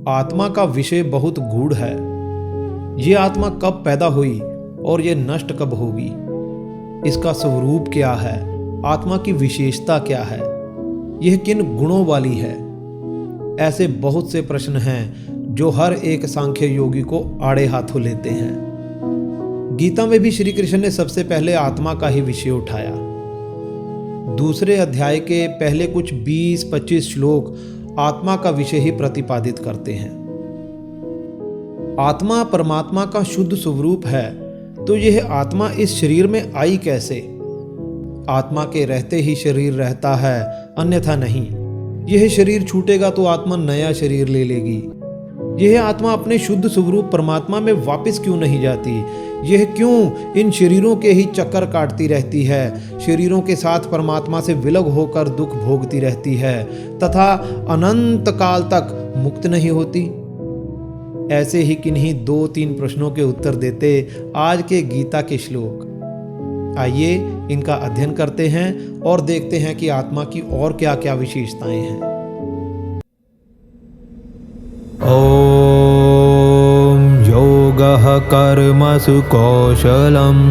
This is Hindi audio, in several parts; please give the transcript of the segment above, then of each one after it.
आत्मा का विषय बहुत गूढ़ है। ये आत्मा कब पैदा हुई और ये नष्ट कब होगी? इसका स्वरूप क्या है? आत्मा की विशेषता क्या है? यह किन गुणों वाली है? ऐसे बहुत से प्रश्न हैं जो हर एक सांख्य योगी को आड़े हाथों लेते हैं। गीता में भी श्री कृष्ण ने सबसे पहले आत्मा का ही विषय उठाया। दूसरे अध्याय के पहले कुछ 20-25 श्लोक आत्मा का विषय ही प्रतिपादित करते हैं। आत्मा परमात्मा का शुद्ध स्वरूप है, तो यह आत्मा इस शरीर में आई कैसे? आत्मा के रहते ही शरीर रहता है, अन्यथा नहीं। यह शरीर छूटेगा तो आत्मा नया शरीर ले लेगी। यह आत्मा अपने शुद्ध स्वरूप परमात्मा में वापस क्यों नहीं जाती? यह क्यों इन शरीरों के ही चक्कर काटती रहती है? शरीरों के साथ परमात्मा से विलग होकर दुख भोगती रहती है तथा अनंत काल तक मुक्त नहीं होती। ऐसे ही किन्हीं 2-3 प्रश्नों के उत्तर देते आज के गीता के श्लोक। आइए इनका अध्ययन करते हैं और देखते हैं कि आत्मा की और क्या क्या विशेषताएं हैं। ॐ योगः कर्मसु कौशलम्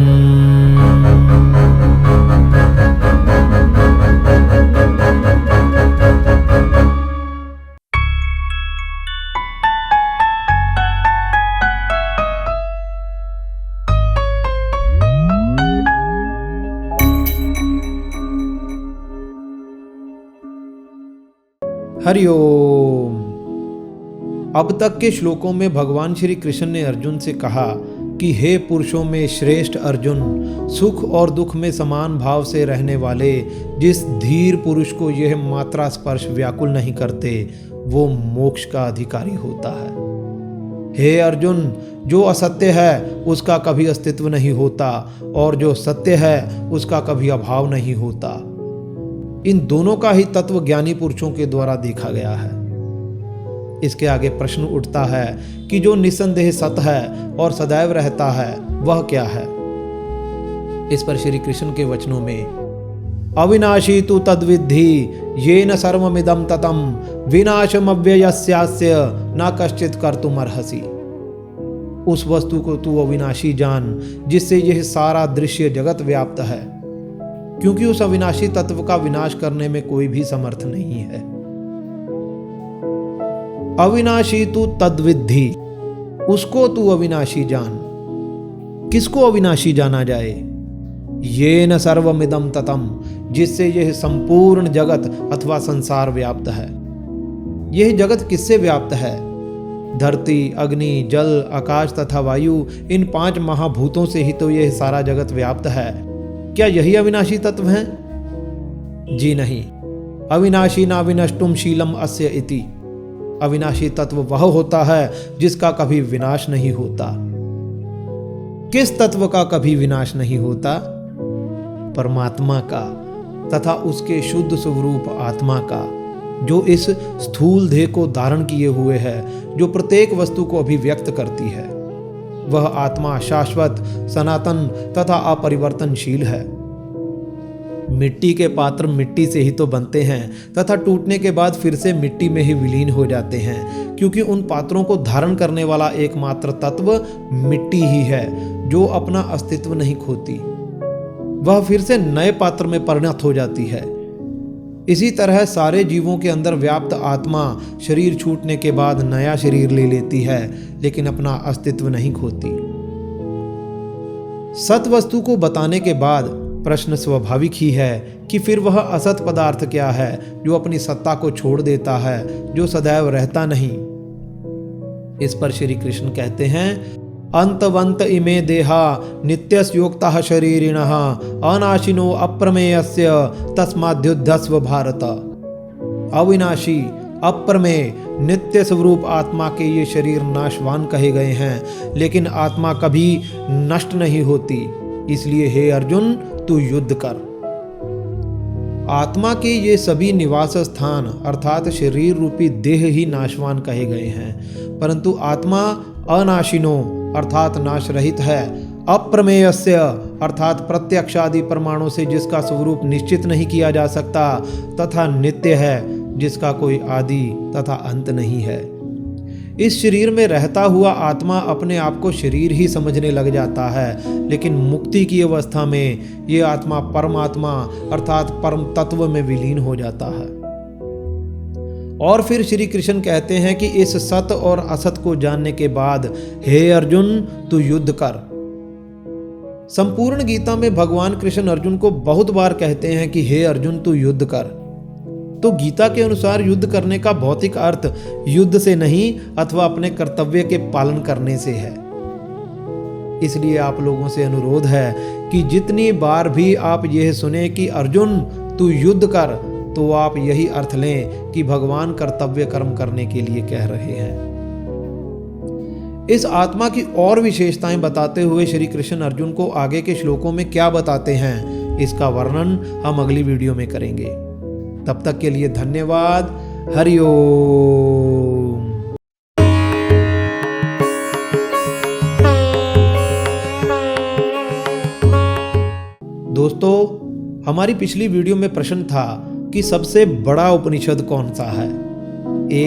हरिओम। अब तक के श्लोकों में भगवान श्री कृष्ण ने अर्जुन से कहा कि हे पुरुषों में श्रेष्ठ अर्जुन, सुख और दुख में समान भाव से रहने वाले जिस धीर पुरुष को यह मात्रा स्पर्श व्याकुल नहीं करते, वो मोक्ष का अधिकारी होता है। हे अर्जुन, जो असत्य है उसका कभी अस्तित्व नहीं होता और जो सत्य है उसका कभी अभाव नहीं होता। इन दोनों का ही तत्व ज्ञानी पुरुषों के द्वारा देखा गया है। इसके आगे प्रश्न उठता है कि जो निसंदेह सत है और सदैव रहता है वह क्या है? इस पर श्री कृष्ण के वचनों में अविनाशी तु तद्विद्धि येन सर्वमिदं ततं विनाशमव्ययस्यास्य न कश्चित् कर्तुमर्हसि। उस वस्तु को तू अविनाशी जान जिससे यह सारा दृश्य जगत व्याप्त है, क्योंकि उस अविनाशी तत्व का विनाश करने में कोई भी समर्थ नहीं है। अविनाशी तू तद्विद्धि, उसको तू अविनाशी जान। किसको अविनाशी जाना जाए? येन सर्वमिदं ततं, जिससे यह संपूर्ण जगत अथवा संसार व्याप्त है। यह जगत किससे व्याप्त है? धरती, अग्नि, जल, आकाश तथा वायु, इन 5 महाभूतों से ही तो यह सारा जगत व्याप्त है। क्या यही अविनाशी तत्व हैं? जी नहीं। अविनाशी ना विनष्टुम शीलम अस्य इति। अविनाशी तत्व वह होता है जिसका कभी विनाश नहीं होता। किस तत्व का कभी विनाश नहीं होता? परमात्मा का तथा उसके शुद्ध स्वरूप आत्मा का, जो इस स्थूल देह को धारण किए हुए है, जो प्रत्येक वस्तु को अभिव्यक्त करती है। वह आत्मा शाश्वत, सनातन तथा अपरिवर्तनशील है। मिट्टी के पात्र मिट्टी से ही तो बनते हैं तथा टूटने के बाद फिर से मिट्टी में ही विलीन हो जाते हैं, क्योंकि उन पात्रों को धारण करने वाला एकमात्र तत्व मिट्टी ही है, जो अपना अस्तित्व नहीं खोती। वह फिर से नए पात्र में परिणत हो जाती है। इसी तरह सारे जीवों के अंदर व्याप्त आत्मा शरीर छूटने के बाद नया शरीर ले लेती है, लेकिन अपना अस्तित्व नहीं खोती। सत वस्तु को बताने के बाद प्रश्न स्वाभाविक ही है कि फिर वह असत पदार्थ क्या है, जो अपनी सत्ता को छोड़ देता है, जो सदैव रहता नहीं। इस पर श्री कृष्ण कहते हैं, अंतवंत इमे देहा नित्यस्योक्तः शरीरिणः अनाशिनो अप्रमेयस्य तस्माद्युद्धस्व भारत। अविनाशी, अप्रमेय, नित्य स्वरूप आत्मा के ये शरीर नाशवान कहे गए हैं, लेकिन आत्मा कभी नष्ट नहीं होती। इसलिए हे अर्जुन, तू युद्ध कर। आत्मा के ये सभी निवास स्थान अर्थात शरीर रूपी देह ही नाशवान कहे गए हैं, परंतु आत्मा अनाशिनो अर्थात नाश रहित है, अप्रमेयस्य अर्थात प्रत्यक्ष आदि प्रमाणों से जिसका स्वरूप निश्चित नहीं किया जा सकता, तथा नित्य है, जिसका कोई आदि तथा अंत नहीं है। इस शरीर में रहता हुआ आत्मा अपने आप को शरीर ही समझने लग जाता है, लेकिन मुक्ति की अवस्था में ये आत्मा परमात्मा अर्थात परम तत्व में विलीन हो जाता है। और फिर श्री कृष्ण कहते हैं कि इस सत और असत को जानने के बाद हे अर्जुन तू युद्ध कर। संपूर्ण गीता में भगवान कृष्ण अर्जुन को बहुत बार कहते हैं कि हे अर्जुन तू युद्ध कर। तो गीता के अनुसार युद्ध करने का भौतिक अर्थ युद्ध से नहीं अथवा अपने कर्तव्य के पालन करने से है। इसलिए आप लोगों से अनुरोध है कि जितनी बार भी आप यह सुने कि अर्जुन तू युद्ध कर, तो आप यही अर्थ लें कि भगवान कर्तव्य कर्म करने के लिए कह रहे हैं। इस आत्मा की और विशेषताएं बताते हुए श्री कृष्ण अर्जुन को आगे के श्लोकों में क्या बताते हैं, इसका वर्णन हम अगली वीडियो में करेंगे। तब तक के लिए धन्यवाद। हरि ओम। दोस्तों, हमारी पिछली वीडियो में प्रश्न था कि सबसे बड़ा उपनिषद कौन सा है। ए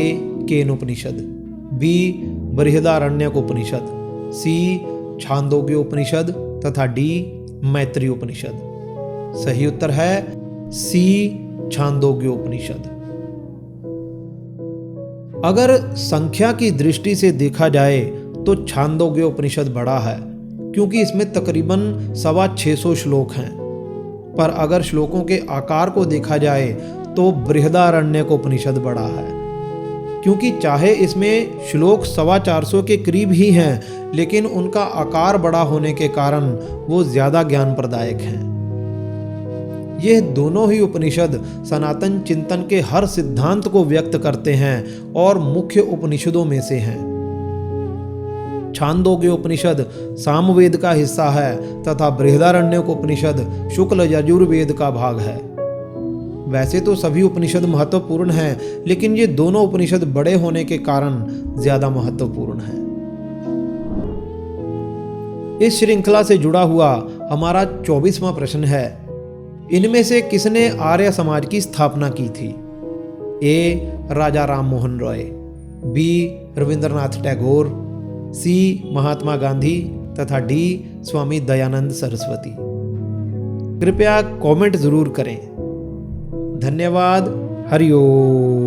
केन उपनिषद, बी बृहदारण्यक उपनिषद, सी छांदोग्य उपनिषद तथा डी मैत्रेय उपनिषद। सही उत्तर है सी छांदोग्य उपनिषद। अगर संख्या की दृष्टि से देखा जाए तो छांदोग्य उपनिषद बड़ा है, क्योंकि इसमें तकरीबन 625 श्लोक हैं। पर अगर श्लोकों के आकार को देखा जाए तो बृहदारण्यक उपनिषद बड़ा है, क्योंकि चाहे इसमें श्लोक 425 के करीब ही हैं, लेकिन उनका आकार बड़ा होने के कारण वो ज्यादा ज्ञान प्रदायक हैं। यह दोनों ही उपनिषद सनातन चिंतन के हर सिद्धांत को व्यक्त करते हैं और मुख्य उपनिषदों में से हैं। छांदोग्य उपनिषद सामवेद का हिस्सा है तथा बृहदारण्यक उपनिषद शुक्ल यजुर्वेद का भाग है। वैसे तो सभी उपनिषद महत्वपूर्ण हैं, लेकिन ये दोनों उपनिषद बड़े होने के कारण ज्यादा महत्वपूर्ण हैं। इस श्रृंखला से जुड़ा हुआ हमारा 24वां प्रश्न है, इनमें से किसने आर्य समाज की स्थापना की थी। ए राजा राम मोहन रॉय, बी रविंद्रनाथ टैगोर, सी महात्मा गांधी तथा डी स्वामी दयानंद सरस्वती। कृपया कमेंट जरूर करें। धन्यवाद। हरि ओम।